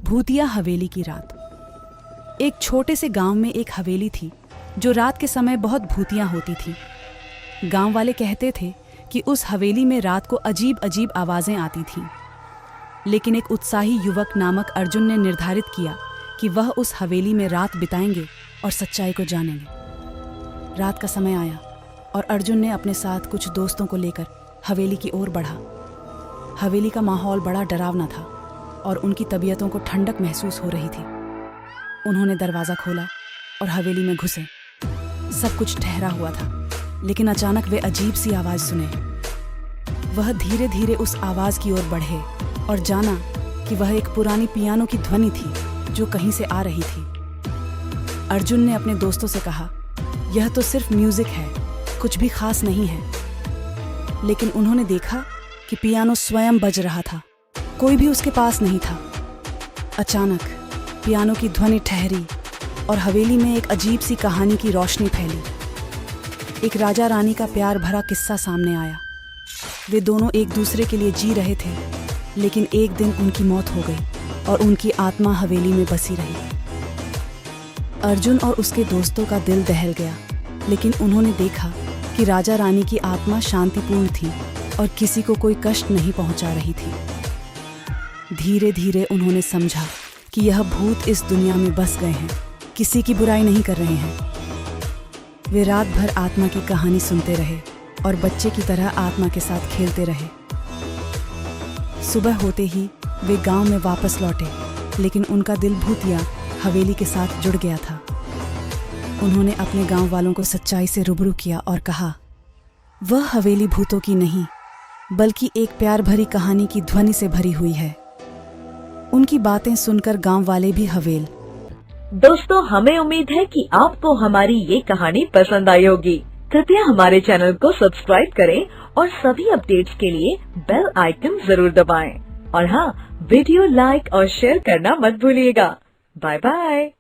भूतिया हवेली की रात। एक छोटे से गांव में एक हवेली थी जो रात के समय बहुत भूतियां होती थी। गांव वाले कहते थे कि उस हवेली में रात को अजीब अजीब आवाज़ें आती थीं। लेकिन एक उत्साही युवक नामक अर्जुन ने निर्धारित किया कि वह उस हवेली में रात बिताएंगे और सच्चाई को जानेंगे। रात का समय आया और अर्जुन ने अपने साथ कुछ दोस्तों को लेकर हवेली की ओर बढ़ा। हवेली का माहौल बड़ा डरावना था और उनकी तबीयतों को ठंडक महसूस हो रही थी। उन्होंने दरवाज़ा खोला और हवेली में घुसे। सब कुछ ठहरा हुआ था, लेकिन अचानक वे अजीब सी आवाज़ सुने। वह धीरे धीरे उस आवाज़ की ओर बढ़े और जाना कि वह एक पुरानी पियानो की ध्वनि थी जो कहीं से आ रही थी। अर्जुन ने अपने दोस्तों से कहा, यह तो सिर्फ म्यूजिक है, कुछ भी खास नहीं है। लेकिन उन्होंने देखा कि पियानो स्वयं बज रहा था, कोई भी उसके पास नहीं था। अचानक पियानो की ध्वनि ठहरी और हवेली में एक अजीब सी कहानी की रोशनी फैली। एक राजा रानी का प्यार भरा किस्सा सामने आया। वे दोनों एक दूसरे के लिए जी रहे थे, लेकिन एक दिन उनकी मौत हो गई और उनकी आत्मा हवेली में बसी रही। अर्जुन और उसके दोस्तों का दिल दहल गया, लेकिन उन्होंने देखा कि राजा रानी की आत्मा शांतिपूर्ण थी और किसी को कोई कष्ट नहीं पहुंचा रही थी। धीरे धीरे उन्होंने समझा कि यह भूत इस दुनिया में बस गए हैं, किसी की बुराई नहीं कर रहे हैं। वे रात भर आत्मा की कहानी सुनते रहे और बच्चे की तरह आत्मा के साथ खेलते रहे। सुबह होते ही वे गांव में वापस लौटे, लेकिन उनका दिल भूतिया हवेली के साथ जुड़ गया था। उन्होंने अपने गांव वालों को सच्चाई से रूबरू किया और कहा, वह हवेली भूतों की नहीं, बल्कि एक प्यार भरी कहानी की ध्वनि से भरी हुई है। उनकी बातें सुनकर गांव वाले भी हवेल। दोस्तों, हमें उम्मीद है कि आपको हमारी ये कहानी पसंद आई होगी। कृपया हमारे चैनल को सब्सक्राइब करें और सभी अपडेट्स के लिए बेल आइकन जरूर दबाएं। और हाँ, वीडियो लाइक और शेयर करना मत भूलिएगा। Bye bye.